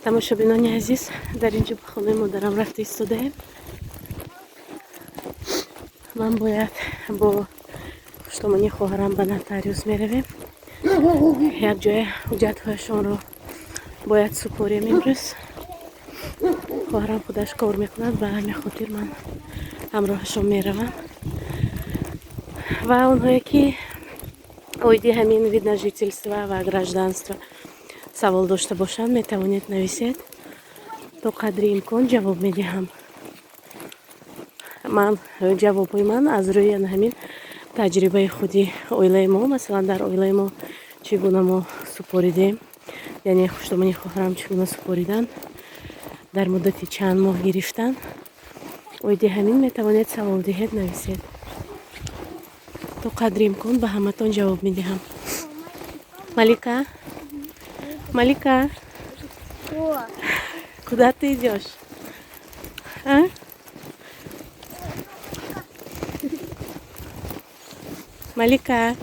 тамошобинони азиз, дар инҷо ба хонаи модарам рафта истодаем. Ман бояд бо пуштомони хоҳарам ба нотариус меравем. Якҷоя ҳуҷҷатҳояшонро бояд супорем имрӯз. хоҳарам худаш кор мекунад, ба ҳамин хотир ман ҳамроҳашон меравам. Ва онҳое ки оиди ҳамин вид на жительство ва гражданство савол дошта бошанд, метавонед нависед. то қадри имкон ҷавоб медиҳам. ҷавобҳои ман аз рӯи ҳамин таҷрибаи худи оилаи мо, масалан дар оилаи мо чӣ гуна мо супоридем, яъне пуштомони хоҳарам чӣ гуна супоридан, дар муддати чанд моҳ гирифтан. оиди ҳамин метавонед савол диҳед, нависед. то қадри имкон ба ҳаматон ҷавоб медиҳам. Малика, куда ты идёшь? Малика.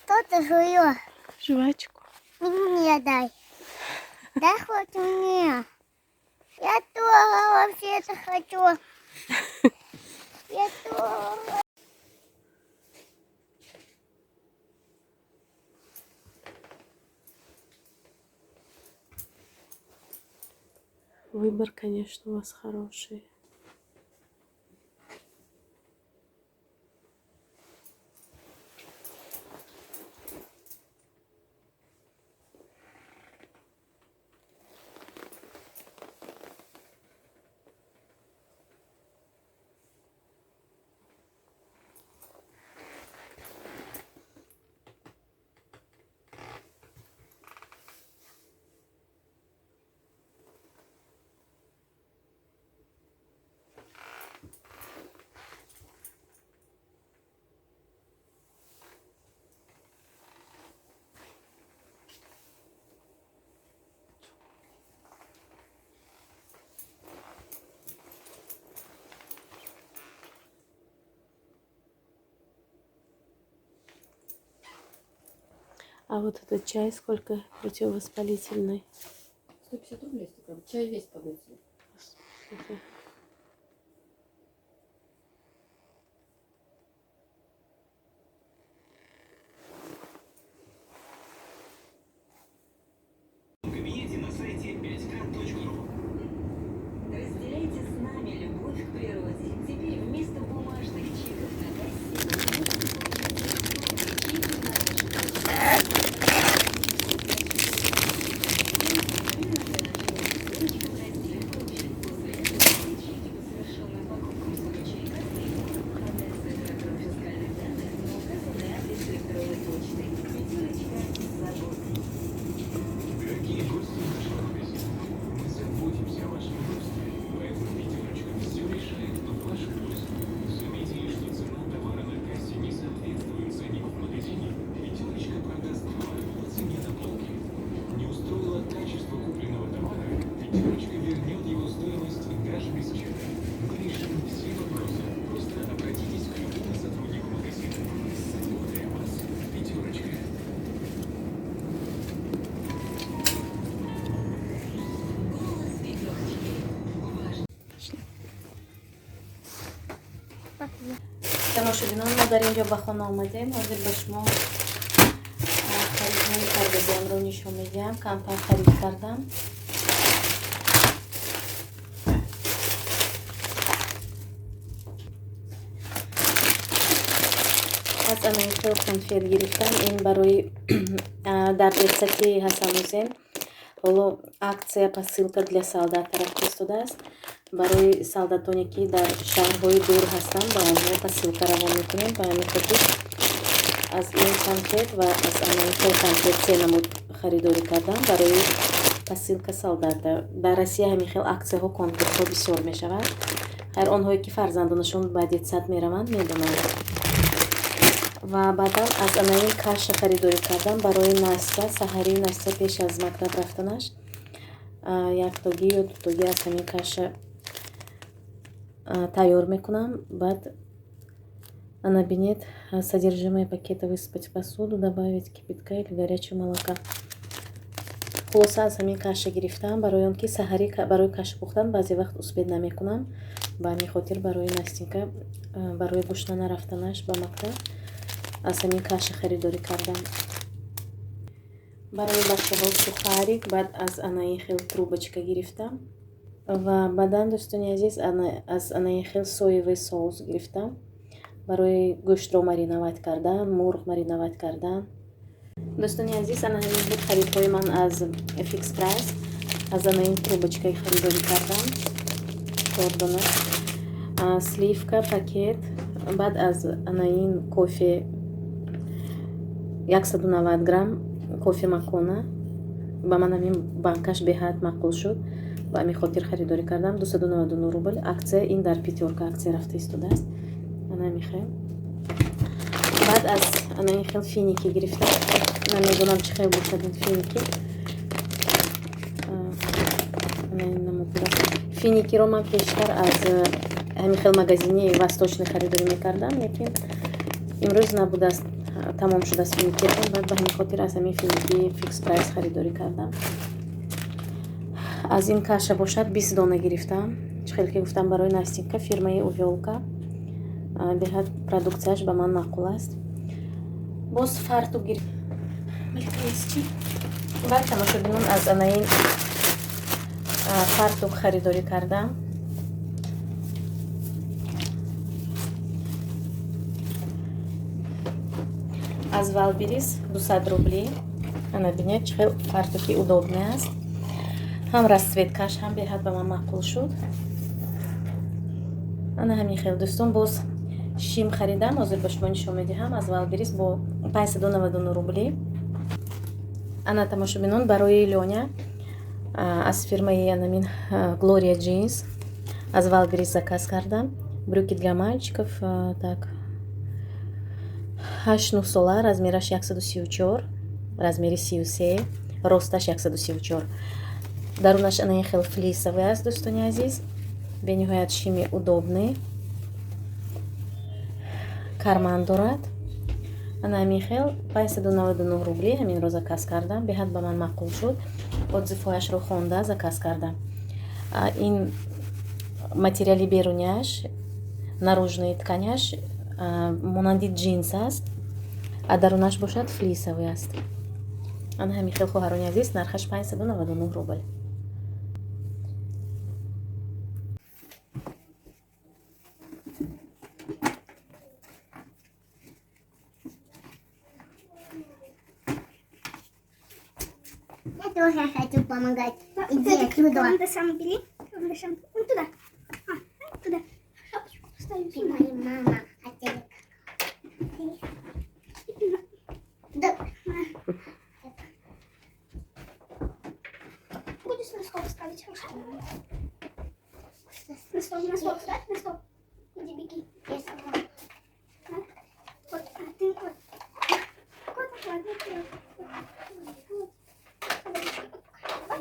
Что ты жуешь? Жвачку. Мне дай. Дай хоть мне. Я тоже вообще-то хочу. Я тоже. Выбор, конечно, у вас хороший. А вот этот чай сколько противовоспалительный? 150 рублей стакан. Чай весь подойти. Кабинете на сайте 5k.ru. Разделяйте с нами любовь к природе. Теперь вместо бумажных чеков на кассе Дорогие гости нашего магазина, мы заботимся о вашем удобстве, поэтому пятерочка все решает в вашу пользу. Заметили, что цена товара на кассе не соответствует ценнику в магазине? Пятерочка продаст товар по цене на полке. Не устроило качество купленного товара? Пятерочка вернет его стоимость даже без чека. Мы решим все вопросы. Просто обратитесь к любому сотруднику магазина. Забота о вас. Пятерочка. тамошобинон, мо дар инҷо ба хона омадем. ҳозир ба шумо харидҳои кардагиамро нишон медиҳам. кампай харид кардам. аз аминхел конфет гирифтам. ин барои дар рецепти Ҳасан Ҳусейн ҳоло аксия посилка для солдат тараф фиристодааст. барои солдатоне ки дар шаҳрҳои дур ҳастанд, ба онҳо посилка равон мекунем. ба ҳамин хотир аз ин конфет ва аз аминхел конфет се намуд харидорӣ кардам барои посилка солдата. дар Россия ҳамин хел аксияҳо, конфетҳо бисёр мешавад. ҳар онҳое ки фарзандонашон ба детсад мераванд медонанд. ва баъдан аз анаин каша харидорӣ кардам барои Настя. Саҳари Настя пеш аз мактаб рафтанаш яктоги ё дутоги аз ҳамин каша тайёр мекунам. Баъд ана бинед содержимое пакета высыпать в посуду, добавить кипятка или горячего молока. хулоса аз ҳамин каша гирифтам. Барои он ки саҳарӣ барои каша пухтан баъзе вақт усбед намекунам. Ба ҳамин хотир барои Настенька барои гӯшта нарафтанаш ба мактаб аз ҳамин каша харидорӣ кардам. барои бачаҳо сухарик баъд аз анаин хел трубочка гирифтам ва баъдан дӯстони азиз аз анаин хел соевый соус гирифтам. барои гӯштро мариноват кардан, мурғ мариноват кардан. дӯстони азиз, ана ҳамин буд харидҳои ман аз Fix Price. аз анаин трубочкаи харидорӣ кардам 4 дона. Сливка пакет, баъд аз анаин кофе 190 грамм кофе макона. ба ман ҳамин банкаш беҳад маъқул шуд. ба ҳамин хотир харидорӣ кардам. 299 рубл. Аксия ин дар пятёрка аксия рафта истодааст. ана ҳамин хел. баъд аз анаин хел финики гирифтам. намедонам чӣ хел бошад ин финики. финикиро ман пештар аз ҳамин хел магазини восточный харидорӣ мекардам, лекин имрӯз набудааст, тамом шудааст финикиҳо. баъд ба ҳамин хотир аз ҳамин финики Fix Price харидорӣ кардам. аз ин каша бошад 20 дона гирифтам. чӣ хел ки гуфтам барои Настенька фирмаи Увёлка. беҳад продукцияш ба ман маъқул аст. боз фартук гирифтам. баъд тамошобинон аз анаин фартук харидорӣ кардам. аз Валберис 200 рубли. ана бинед чӣ хел фартуки удобне аст. ҳам расцветкаш ҳам беҳад ба ман маъқул шуд. ана ҳамин хел дӯстон. боз шим харидам. ҳозир ба шумо нишон медиҳам. аз Валберис бо 599 рубли. ана тамошобинон барои Лёня аз фирмаи анамин Gloria Jeans аз Валберис заказ кардам. брюки для мальчиков. Так 8 сола, размераш 134, размери 33, росташ 134. дарунаш анаин хел флисовый аст дӯстони азиз. бениҳоят шими удобный. карман дорад. ана ҳамин хел 599 рубли. ҳаминро заказ кардам. беҳад ба ман маъқул шуд. отзывҳояшро хонда заказ кардам. ин материали беруняш, наружной тканяш монанди джинс аст, а дарунаш бошад флисовый аст. ана ҳамин хел хоҳарони азиз, нархаш 599 рубл. Я тоже хочу помогать. Иди отсюда. Команда сам бери. Команда сам. Вон туда. Туда. Шапочку поставим. Ты моя мама хотела. Да. Будешь на стол ставить, хорошо? На стол ставь, на стол. Иди, беги. Я сама. Вот, а ты вот. Вот, ладно,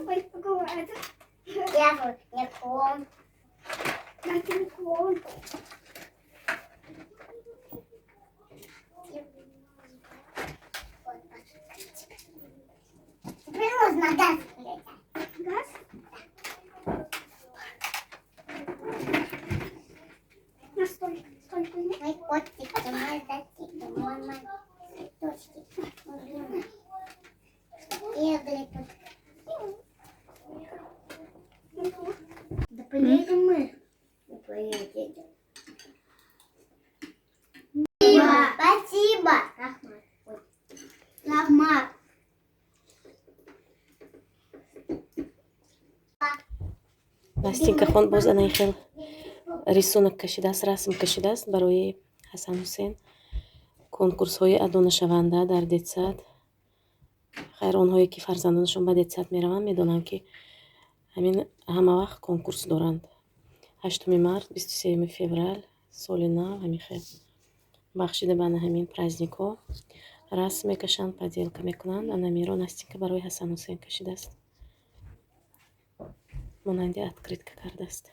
ой, какого это? Я вот не клон. Да, ты не клоун. Теперь можно газ включать. Газ? На стол. Стол возьми. Мой котик, ты мой зайчик, ты мой цветочек. Любимый. Бегали тут. Да поедем мы. Да поедем. Спасибо. Рахмат. Ой. Рахмат. Настенька хон боз анаин хел рисунок кашидааст, расм кашидааст барои Ҳасан Ҳусейн. конкурсҳои адонашаванда дар детсад. хайр онҳое ки фарзандонашон ба детсад мераванд медонанд ки ҳамин ҳама вақт конкурс доранд. 8 март, 23 феврал, соли нав. ҳамин хел бахшида ба ҳамин праздникҳо расм мекашанд, поделка мекунанд. анамиро Настенька барои Ҳасан Ҳусейн кашидааст. монанди открытка кардааст.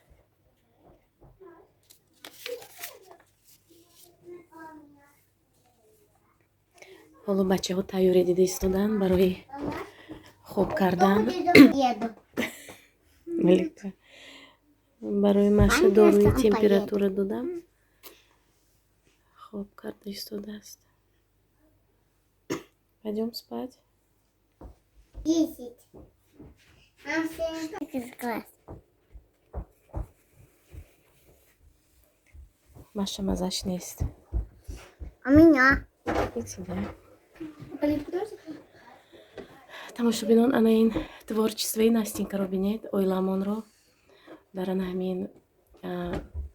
ҳоло бачаҳо тайёрӣ дида истодан барои хоб кардан. Еду. Малика, барои Маша дорои температура додам. Хоб карда истодааст. Пойдем спать. 10. Нам всем класс. Маша мазаш нест. А меня? И тебя. Полин, подожди. Тамошобинон, ана ин творчествои Настенька бинед, ойламонро дар ана ҳамин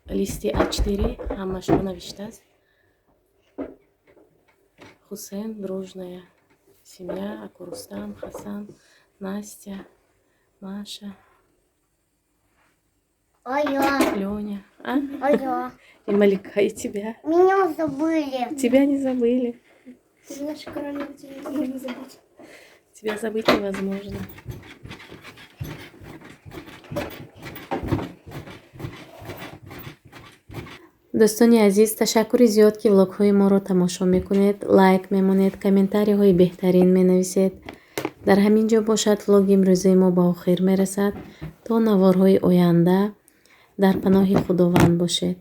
листи А4 ҳамашро навиштааст. Хусен, дружная семья, Аку Рустам, Хасан, Настя, Маша, Ой-ой. Лёня. Ой-ой. И Малика, и тебя. Меня забыли. Тебя не забыли. Ты наша королева, тебя не забудь. Тебя забыть невозможно. дӯстони азиз, ташаккури зиёд ки влогҳои моро тамошо мекунед, лайк мемонед, комментарияҳои беҳтарин менависед. дар ҳамин ҷо бошад влоги имрӯзаи мо ба охир мерасад. То наворҳои оянда дар паноҳи худованд бошед.